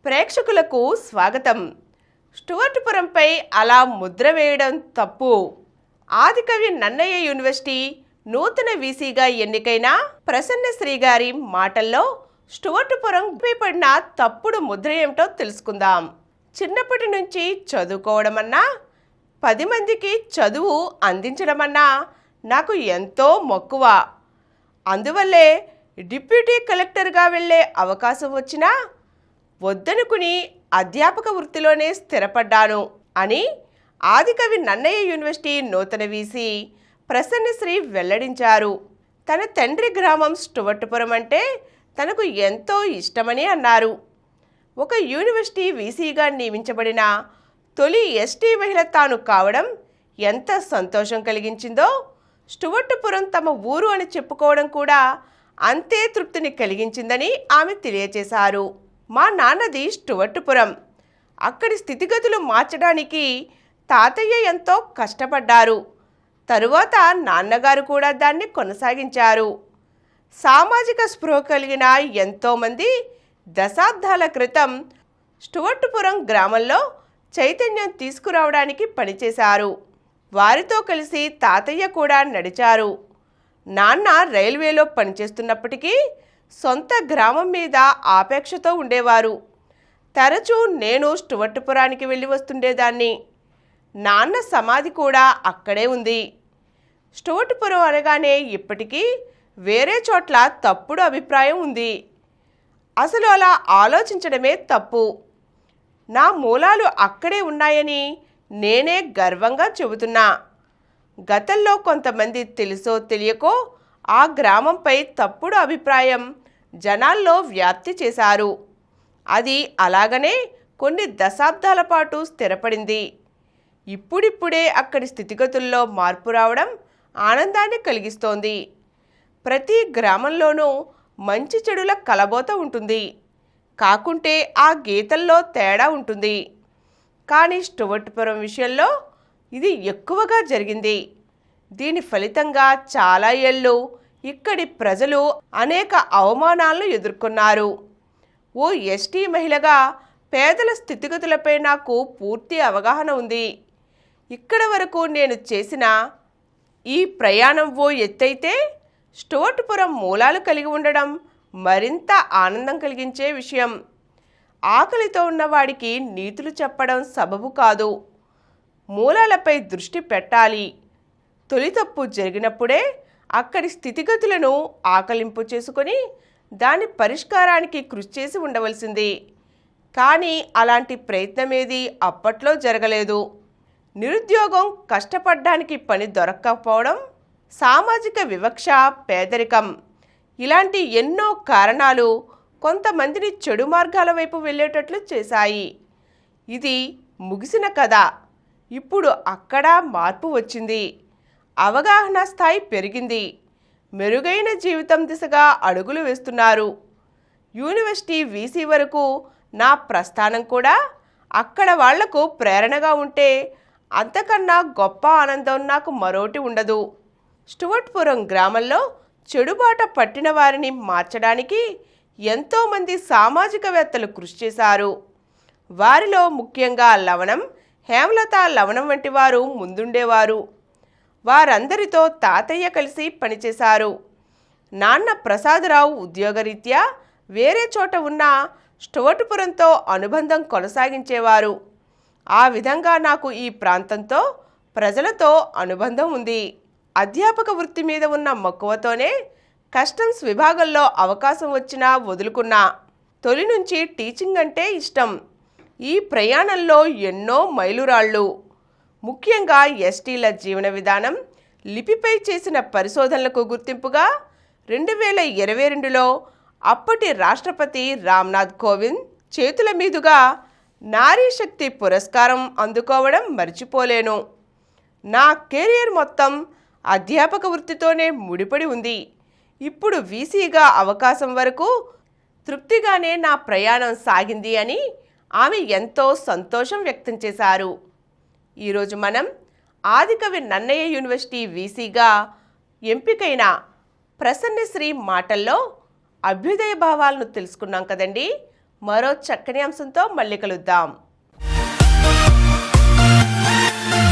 ప్రేక్షకులకు స్వాగతం. స్టూవర్ట్పురంపై అలా ముద్ర వేయడం తప్పు. ఆదికవి నన్నయ్య యూనివర్సిటీ నూతన వీసీగా ఎన్నికైన ప్రసన్నశ్రీ గారి మాటల్లో స్టూవర్ట్పురంపై పడిన తప్పుడు ముద్ర ఏమిటో తెలుసుకుందాం. చిన్నప్పటి నుంచి చదువుకోవడమన్నా 10 మందికి చదువు అందించడమన్నా నాకు ఎంతో మక్కువ. అందువల్లే డిప్యూటీ కలెక్టర్గా వెళ్ళే అవకాశం వచ్చినా వద్దనుకుని అధ్యాపక వృత్తిలోనే స్థిరపడ్డాను అని ఆదికవి నన్నయ్య యూనివర్సిటీ నూతన వీసీ ప్రసన్నశ్రీ వెల్లడించారు. తన తండ్రి గ్రామం స్టూవర్ట్పురం అంటే తనకు ఎంతో ఇష్టమని అన్నారు. ఒక యూనివర్సిటీ వీసీగా నియమించబడిన తొలి ఎస్టీ మహిళ తాను కావడం ఎంత సంతోషం కలిగించిందో, స్టూవర్ట్పురం తమ ఊరు అని చెప్పుకోవడం కూడా అంతే తృప్తిని కలిగించిందని ఆమె తెలియజేశారు. మా నాన్నది స్టూవర్ట్పురం. అక్కడి స్థితిగతులు మార్చడానికి తాతయ్య ఎంతో కష్టపడ్డారు. తరువాత నాన్నగారు కూడా దాన్ని కొనసాగించారు. సామాజిక స్పృహ కలిగిన ఎంతోమంది దశాబ్దాల క్రితం స్టూవర్ట్పురం గ్రామంలో చైతన్యం తీసుకురావడానికి పనిచేశారు. వారితో కలిసి తాతయ్య కూడా నడిచారు. నాన్న రైల్వేలో పనిచేస్తున్నప్పటికీ సొంత గ్రామం మీద ఆపేక్షతో ఉండేవారు. తరచూ నేను స్టూవర్ట్పురానికి వెళ్ళి వస్తుండేదాన్ని. నాన్న సమాధి కూడా అక్కడే ఉంది. స్టూవర్ట్పురం అనగానే ఇప్పటికీ వేరే చోట్ల తప్పుడు అభిప్రాయం ఉంది. అసలు అలా ఆలోచించడమే తప్పు. నా మూలాలు అక్కడే ఉన్నాయని నేనే గర్వంగా చెబుతున్నా. గతంలో కొంతమంది తెలుసో తెలియకో ఆ గ్రామంపై తప్పుడు అభిప్రాయం జనాల్లో వ్యాప్తి చేశారు. అది అలాగనే కొన్ని దశాబ్దాల పాటు స్థిరపడింది. ఇప్పుడిప్పుడే అక్కడి స్థితిగతుల్లో మార్పు రావడం ఆనందాన్ని కలిగిస్తోంది. ప్రతి గ్రామంలోనూ మంచి చెడుల కలబోత ఉంటుంది. కాకుంటే ఆ గీతల్లో తేడా ఉంటుంది. కానీ స్టూవర్ట్పురం విషయంలో ఇది ఎక్కువగా జరిగింది. దీని ఫలితంగా చాలా ఏళ్ళు ఇక్కడి ప్రజలు అనేక అవమానాలను ఎదుర్కొన్నారు. ఓ ఎస్టీ మహిళగా పేదల స్థితిగతులపై నాకు పూర్తి అవగాహన ఉంది. ఇక్కడి వరకు నేను చేసిన ఈ ప్రయాణం ఓ ఎత్తైతే స్టూవర్ట్పురం మూలాలు కలిగి ఉండడం మరింత ఆనందం కలిగించే విషయం. ఆకలితో ఉన్నవాడికి నీతులు చెప్పడం సబబు కాదు. మూలాలపై దృష్టి పెట్టాలి. తొలి తప్పు జరిగినప్పుడే అక్కడి స్థితిగతులను ఆకలింపు చేసుకొని దాని పరిష్కారానికి కృషి చేసి ఉండవలసింది. కానీ అలాంటి ప్రయత్నమేది అప్పట్లో జరగలేదు. నిరుద్యోగం, కష్టపడ్డానికి పని దొరక్కపోవడం, సామాజిక వివక్ష, పేదరికం ఇలాంటి ఎన్నో కారణాలు కొంతమందిని చెడు మార్గాల వైపు వెళ్ళేటట్లు చేశాయి. ఇది ముగిసిన కథ. ఇప్పుడు అక్కడ మార్పు వచ్చింది. అవగాహన స్థాయి పెరిగింది. మెరుగైన జీవితం దిశగా అడుగులు వేస్తున్నారు. యూనివర్సిటీ వీసీ వరకు నా ప్రస్థానం కూడా అక్కడ వాళ్లకు ప్రేరణగా ఉంటే అంతకన్నా గొప్ప ఆనందం నాకు మరోటి ఉండదు. స్టూవర్ట్పురం గ్రామంలో చెడుబాట పట్టిన వారిని మార్చడానికి ఎంతోమంది సామాజికవేత్తలు కృషి చేశారు. వారిలో ముఖ్యంగా లవణం, హేమలత లవణం వంటి వారు ముందుండేవారు. వారందరితో తాతయ్య కలిసి పనిచేశారు. నాన్న ప్రసాదరావు ఉద్యోగరీత్యా వేరే చోట ఉన్న స్టూవర్ట్పురంతో అనుబంధం కొనసాగించేవారు. ఆ విధంగా నాకు ఈ ప్రాంతంతో, ప్రజలతో అనుబంధం ఉంది. అధ్యాపక వృత్తి మీద ఉన్న మక్కువతోనే కస్టమ్స్ విభాగంలో అవకాశం వచ్చినా వదులుకున్నా. తొలి నుంచి టీచింగ్ అంటే ఇష్టం. ఈ ప్రయాణంలో ఎన్నో మైలురాళ్ళు. ముఖ్యంగా ఎస్టీల జీవన విధానం, లిపిపై చేసిన పరిశోధనలకు గుర్తింపుగా 2022లో అప్పటి రాష్ట్రపతి రామ్నాథ్ కోవింద్ చేతుల మీదుగా నారీ శక్తి పురస్కారం అందుకోవడం మర్చిపోలేను. నా కెరీర్ మొత్తం అధ్యాపక వృత్తితోనే ముడిపడి ఉంది. ఇప్పుడు వీసీగా అవకాశం వరకు తృప్తిగానే నా ప్రయాణం సాగింది అని ఆమె ఎంతో సంతోషం వ్యక్తం చేశారు. ఈరోజు మనం ఆదికవి నన్నయ్య యూనివర్సిటీ వీసీగా ఎంపికైన ప్రసన్నశ్రీ మాటల్లో అభ్యుదయ భావాలను తెలుసుకున్నాం కదండి. మరో చక్కని అంశంతో మళ్ళీ కలుద్దాం.